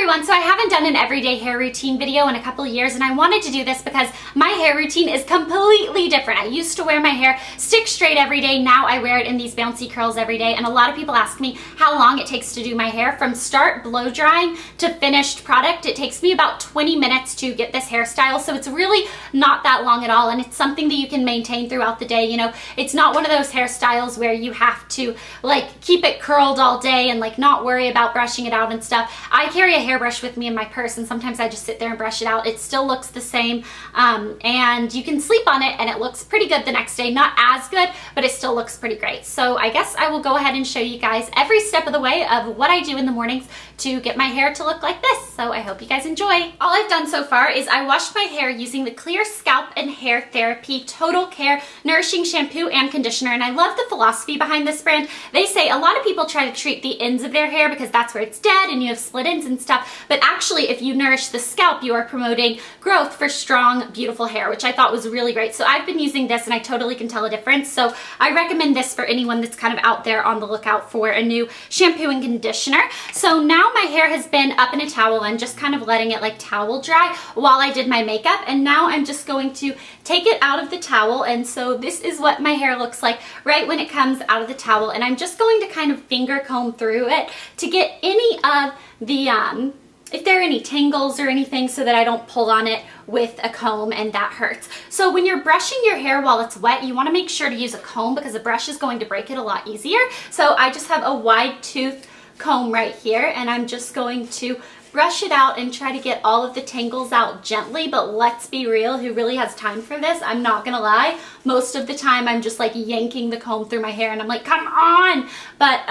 everyone, so I haven't done an everyday hair routine video in a couple of years, and I wanted to do this because my hair routine is completely different. I used to wear my hair stick straight every day. Now I wear it in these bouncy curls every day, and a lot of people ask me how long it takes to do my hair. From start blow drying to finished product, it takes me about 20 minutes to get this hairstyle, so it's really not that long at all, and it's something that you can maintain throughout the day. You know, it's not one of those hairstyles where you have to like keep it curled all day and like not worry about brushing it out and stuff. I carry a hairbrush with me in my purse, and sometimes I just sit there and brush it out. It still looks the same, and you can sleep on it and it looks pretty good the next day. Not as good, but it still looks pretty great. So I guess I will go ahead and show you guys every step of the way of what I do in the mornings to get my hair to look like this. So I hope you guys enjoy. All I've done so far is I washed my hair using the Clear Scalp and Hair Therapy Total Care Nourishing Shampoo and Conditioner, and I love the philosophy behind this brand. They say a lot of people try to treat the ends of their hair because that's where it's dead and you have split ends and stuff, but actually if you nourish the scalp, you are promoting growth for strong, beautiful hair, which I thought was really great. So I've been using this and I totally can tell a difference. So I recommend this for anyone that's kind of out there on the lookout for a new shampoo and conditioner. So now my hair has been up in a towel and just kind of letting it like towel dry while I did my makeup, and now I'm just going to take it out of the towel. And so this is what my hair looks like right when it comes out of the towel, and I'm just going to kind of finger comb through it to get any of the if there are any tangles or anything, so that I don't pull on it with a comb and that hurts. So when you're brushing your hair while it's wet, you want to make sure to use a comb because a brush is going to break it a lot easier. So I just have a wide tooth comb right here, and I'm just going to brush it out and try to get all of the tangles out gently. But let's be real, who really has time for this? I'm not gonna lie, most of the time I'm just like yanking the comb through my hair and I'm like, come on! But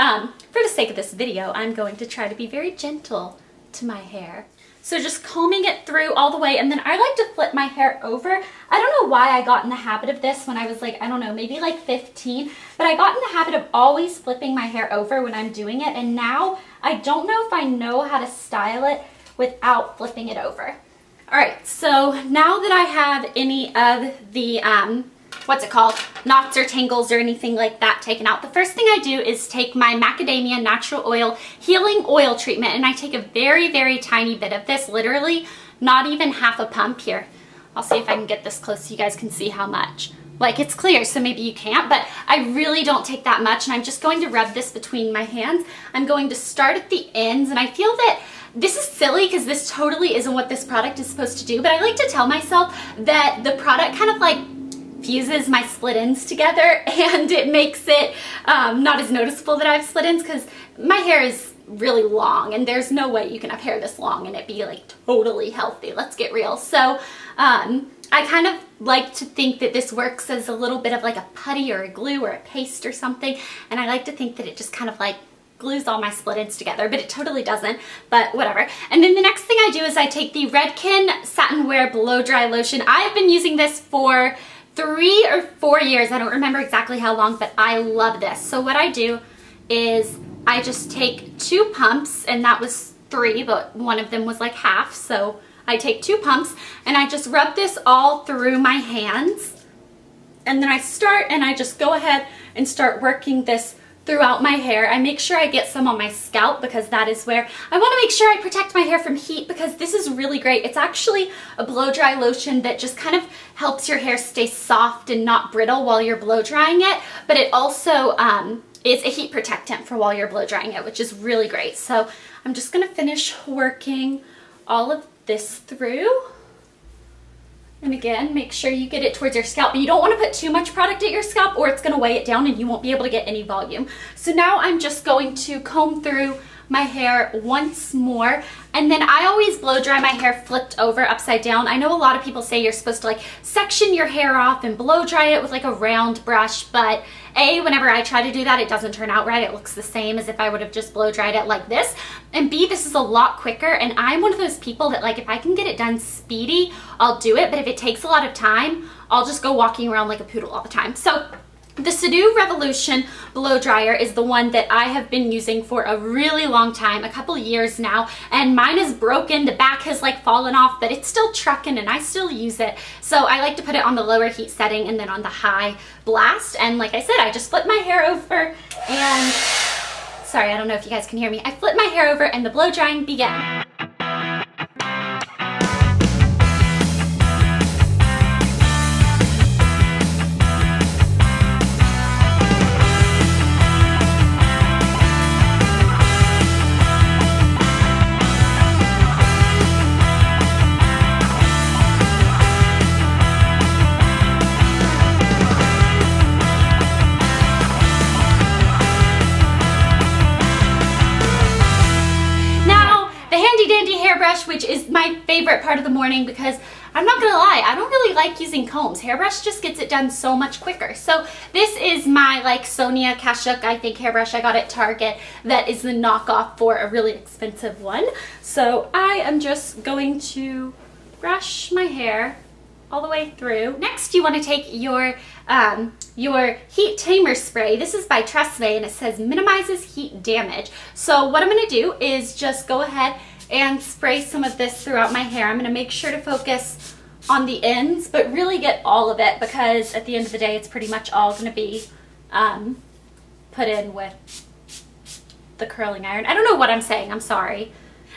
for the sake of this video, I'm going to try to be very gentle to my hair. So just combing it through all the way, and then I like to flip my hair over. I don't know why I got in the habit of this when I was like, I don't know, maybe like 15, but I got in the habit of always flipping my hair over when I'm doing it, and now I don't know if I know how to style it without flipping it over. All right, so now that I have any of the, what's it called, knots or tangles or anything like that taken out, the first thing I do is take my macadamia natural oil healing oil treatment, and I take a very, very tiny bit of this, literally not even half a pump. Here, I'll see if I can get this close so you guys can see how much. Like, it's clear, so maybe you can't, but I really don't take that much, and I'm just going to rub this between my hands. I'm going to start at the ends, and I feel that this is silly because this totally isn't what this product is supposed to do, but I like to tell myself that the product kind of like fuses my split ends together, and it makes it not as noticeable that I have split ends, because my hair is really long and there's no way you can have hair this long and it be like totally healthy. Let's get real. So I kind of like to think that this works as a little bit of like a putty or a glue or a paste or something, and I like to think that it just kind of like glues all my split ends together, but it totally doesn't, but whatever. And then the next thing I do is I take the Redken Satin Wear Blow Dry Lotion. I've been using this for 3 or 4 years. I don't remember exactly how long, but I love this. So what I do is I just take 2 pumps, and that was 3, but one of them was like half. So I take 2 pumps and I just rub this all through my hands. And then I start and I just go ahead and start working this throughout my hair. I make sure I get some on my scalp because that is where I want to make sure I protect my hair from heat, because this is really great. It's actually a blow dry lotion that just kind of helps your hair stay soft and not brittle while you're blow drying it, but it also is a heat protectant for while you're blow drying it, which is really great. So I'm just going to finish working all of this through. And again, make sure you get it towards your scalp. You don't want to put too much product at your scalp or it's going to weigh it down and you won't be able to get any volume. So now I'm just going to comb through my hair once more, and then I always blow dry my hair flipped over upside down. I know a lot of people say you're supposed to like section your hair off and blow dry it with like a round brush, but A, whenever I try to do that, it doesn't turn out right. It looks the same as if I would have just blow dried it like this. And B, this is a lot quicker, and I'm one of those people that like if I can get it done speedy, I'll do it, but if it takes a lot of time, I'll just go walking around like a poodle all the time. So the Sudo Revolution blow dryer is the one that I have been using for a really long time, a couple years now, and mine is broken. The back has like fallen off, but it's still trucking and I still use it. So I like to put it on the lower heat setting and then on the high blast. And like I said, I just flip my hair over and, sorry, I don't know if you guys can hear me. I flip my hair over and the blow drying begins. hairbrush, which is my favorite part of the morning because I'm not gonna lie, I don't really like using combs. Hairbrush just gets it done so much quicker. So this is my like Sonia Kashuk, I think, hairbrush I got at Target that is the knockoff for a really expensive one. So I am just going to brush my hair all the way through. Next, you want to take your heat tamer spray. This is by Tresemme and it says minimizes heat damage. So what I'm going to do is just go ahead and spray some of this throughout my hair. I'm going to make sure to focus on the ends, but really get all of it because at the end of the day, it's pretty much all going to be put in with the curling iron. I don't know what I'm saying. I'm sorry.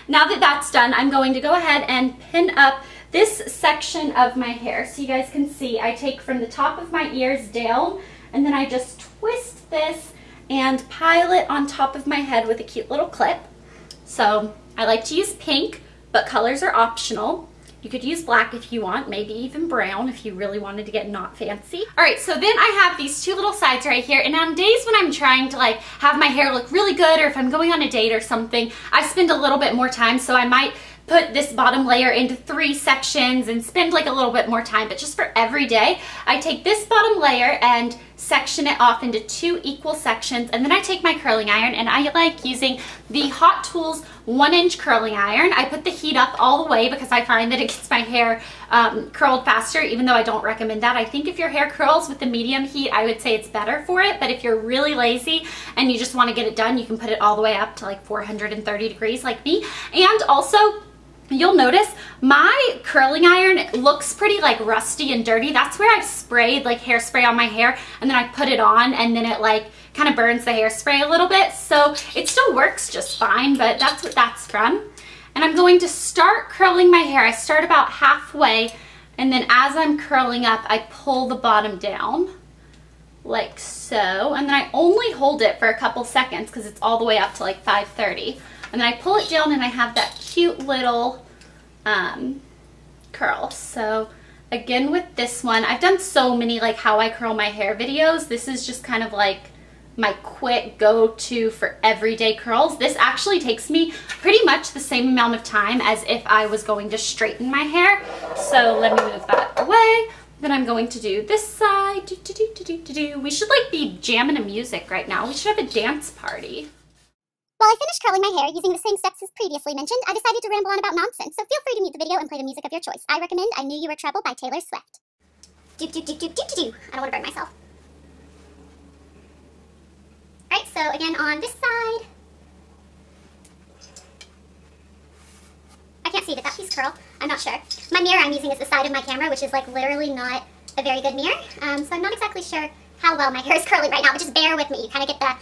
Now that that's done, I'm going to go ahead and pin up this section of my hair. So you guys can see I take from the top of my ears down and then I just twist this and pile it on top of my head with a cute little clip. So I like to use pink, but colors are optional. You could use black if you want, maybe even brown if you really wanted to get not fancy. All right, so then I have these two little sides right here, and on days when I'm trying to like have my hair look really good, or if I'm going on a date or something, I spend a little bit more time, so I might put this bottom layer into 3 sections and spend like a little bit more time. But just for every day, I take this bottom layer and section it off into 2 equal sections, and then I take my curling iron, and I like using the Hot Tools 1-inch curling iron. I put the heat up all the way because I find that it gets my hair curled faster, even though I don't recommend that. I think if your hair curls with the medium heat, I would say it's better for it, but if you're really lazy and you just want to get it done, you can put it all the way up to like 430 degrees like me. And also, you'll notice my curling iron looks pretty like rusty and dirty. That's where I've sprayed like hairspray on my hair and then I put it on and then it like kind of burns the hairspray a little bit. So it still works just fine, but that's what that's from. And I'm going to start curling my hair. I start about halfway and then as I'm curling up, I pull the bottom down like so. And then I only hold it for a couple seconds because it's all the way up to like 5:30. And then I pull it down and I have that cute little curl. So again with this one, I've done so many like how I curl my hair videos. This is just kind of like my quick go-to for everyday curls. This actually takes me pretty much the same amount of time as if I was going to straighten my hair. So let me move that away. Then I'm going to do this side. We should like be jamming to music right now. We should have a dance party. While I finished curling my hair using the same steps as previously mentioned, I decided to ramble on about nonsense, so feel free to mute the video and play the music of your choice. I recommend I Knew You Were Trouble by Taylor Swift. I don't want to burn myself. Alright, so again on this side. I can't see, did that piece curl? I'm not sure. My mirror I'm using is the side of my camera, which is like literally not a very good mirror, so I'm not exactly sure how well my hair is curling right now, but just bear with me. You kind of get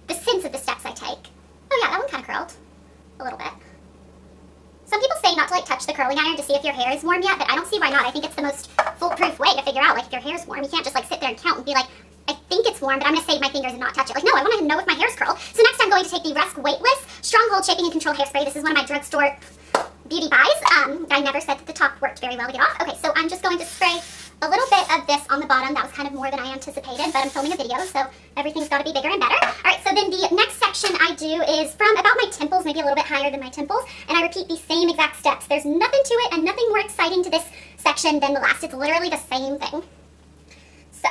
the sense of the steps I take. Oh yeah, that one kind of curled a little bit. Some people say not to like touch the curling iron to see if your hair is warm yet, but I don't see why not. I think it's the most foolproof way to figure out like if your hair is warm. You can't just like sit there and count and be like, I think it's warm, but I'm going to save my fingers and not touch it. Like, no, I want to know if my hair's curled. So next I'm going to take the Rusk Weightless Stronghold Shaping and Control Hairspray. This is one of my drugstore beauty buys. I never said that the top worked very well to get off. Okay, so I'm just going to spray a little bit of this on the bottom. That was kind of more than I anticipated, but I'm filming a video, so everything's got to be bigger and better. All right, so then the next section I do is from about my temples, maybe a little bit higher than my temples, and I repeat these same exact steps. There's nothing to it and nothing more exciting to this section than the last. It's literally the same thing. So.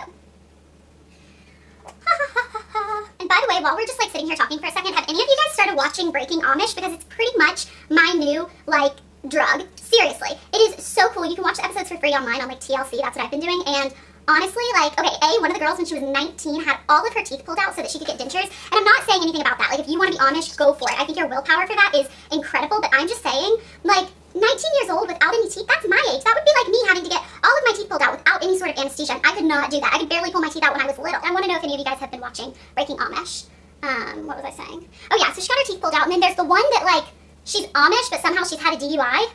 And by the way, while we're just like sitting here talking for a second, have any of you guys started watching Breaking Amish? Because it's pretty much my new, like, drug. Seriously. It is so cool. You can watch the episodes for free online on like TLC. That's what I've been doing. And honestly, like, okay, one of the girls when she was 19 had all of her teeth pulled out so that she could get dentures. And I'm not saying anything about that. Like, if you want to be Amish, go for it. I think your willpower for that is incredible. But I'm just saying, like, 19 years old without any teeth, that's my age. That would be like me having to get all of my teeth pulled out without any sort of anesthesia. I could not do that. I could barely pull my teeth out when I was little. I want to know if any of you guys have been watching Breaking Amish. What was I saying? Oh yeah, so she got her teeth pulled out. And then there's the one that, like, she's Amish, but somehow she's had a DUI.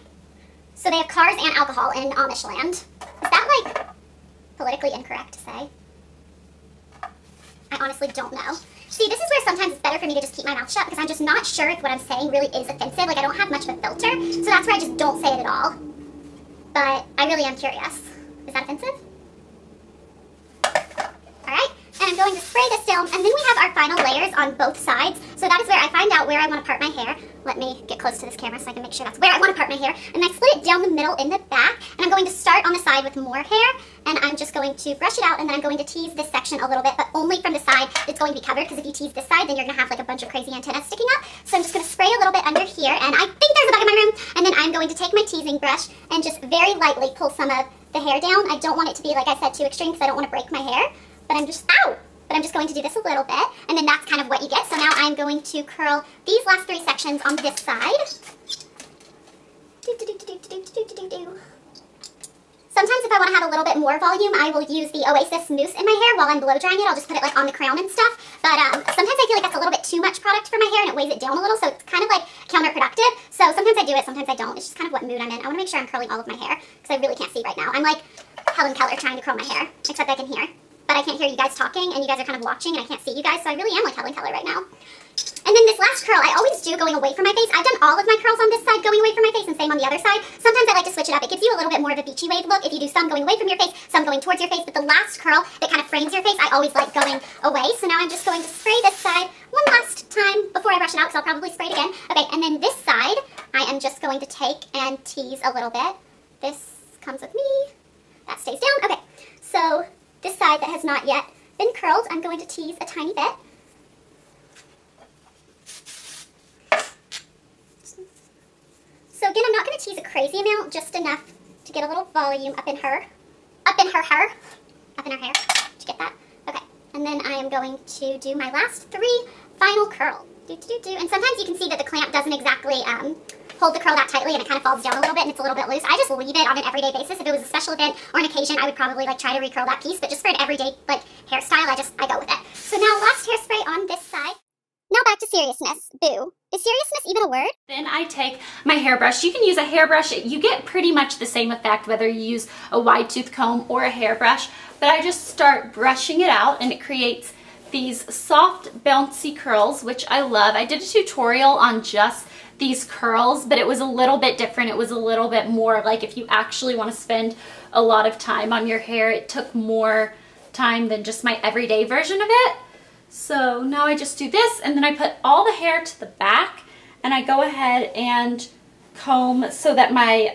So they have cars and alcohol in Amish land. Is that, like, politically incorrect to say? I honestly don't know. See, this is where sometimes it's better for me to just keep my mouth shut because I'm just not sure if what I'm saying really is offensive. Like, I don't have much of a filter, so that's where I just don't say it at all. But I really am curious. Is that offensive? Alright, and and I'm going to spray this down, and then we have our final layers on both sides. So that is where I find out where I want to part my hair. Let me get close to this camera so I can make sure that's where I want to part my hair. And I split it down the middle in the back, and I'm going to start on the side with more hair, and I'm just going to brush it out, and then I'm going to tease this section a little bit, but only from the side it's going to be covered, because if you tease this side, then you're going to have like a bunch of crazy antennas sticking up. So I'm just going to spray a little bit under here, and I think there's a bug in my room, and then I'm going to take my teasing brush and just very lightly pull some of the hair down. I don't want it to be, like I said, too extreme, because I don't want to break my hair, but I'm just, But I'm just going to do this a little bit, and then that's kind of what you get. So now I'm going to curl these last 3 sections on this side. Sometimes if I want to have a little bit more volume, I will use the Oasis mousse in my hair while I'm blow drying it. I'll just put it like on the crown and stuff. But sometimes I feel like that's a little bit too much product for my hair, and it weighs it down a little, so it's kind of like counterproductive. So sometimes I do it, sometimes I don't. It's just kind of what mood I'm in. I want to make sure I'm curling all of my hair, because I really can't see right now. I'm like Helen Keller trying to curl my hair, except I can hear. But I can't hear you guys talking, and you guys are kind of watching, and I can't see you guys, so I really am like Helen Keller right now. And then this last curl, I always do going away from my face. I've done all of my curls on this side going away from my face, and same on the other side. Sometimes I like to switch it up. It gives you a little bit more of a beachy wave look if you do some going away from your face, some going towards your face, but the last curl that kind of frames your face, I always like going away. So now I'm just going to spray this side one last time before I brush it out, because I'll probably spray it again. Okay, and then this side, I am just going to take and tease a little bit. This comes with me. That stays down. Okay, so this side that has not yet been curled, I'm going to tease a tiny bit. So again, I'm not going to tease a crazy amount, just enough to get a little volume up in her hair. Did you get that? Okay, and then I am going to do my last 3 final curl. And sometimes you can see that the clamp doesn't exactly hold the curl that tightly, and it kind of falls down a little bit, and it's a little bit loose. I just leave it on an everyday basis. If it was a special event or an occasion, I would probably like try to recurl that piece, but just for an everyday like hairstyle, I go with it. So now last hairspray on this side. Now back to seriousness. Boo. Is seriousness even a word? Then I take my hairbrush. You can use a hairbrush. You get pretty much the same effect whether you use a wide tooth comb or a hairbrush, but I just start brushing it out, and it creates these soft bouncy curls, which I love. I did a tutorial on just these curls, but it was a little bit different. It was a little bit more like if you actually want to spend a lot of time on your hair, it took more time than just my everyday version of it. So now I just do this, and then I put all the hair to the back, and I go ahead and comb so that my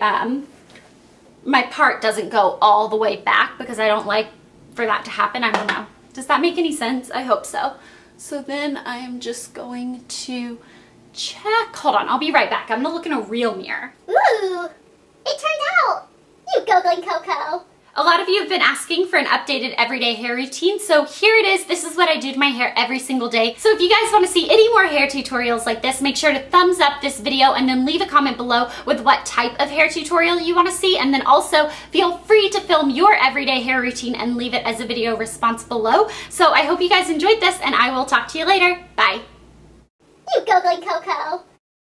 my part doesn't go all the way back, because I don't like for that to happen. I don't know. Does that make any sense? I hope so. So then I am just going to check. Hold on, I'll be right back. I'm gonna look in a real mirror. Ooh, it turned out. You googling Coco. A lot of you have been asking for an updated everyday hair routine, so here it is. This is what I do to my hair every single day. So if you guys want to see any more hair tutorials like this, make sure to thumbs up this video, and then leave a comment below with what type of hair tutorial you want to see, and then also feel free to film your everyday hair routine and leave it as a video response below. So I hope you guys enjoyed this, and I will talk to you later. Bye. You googling Coco.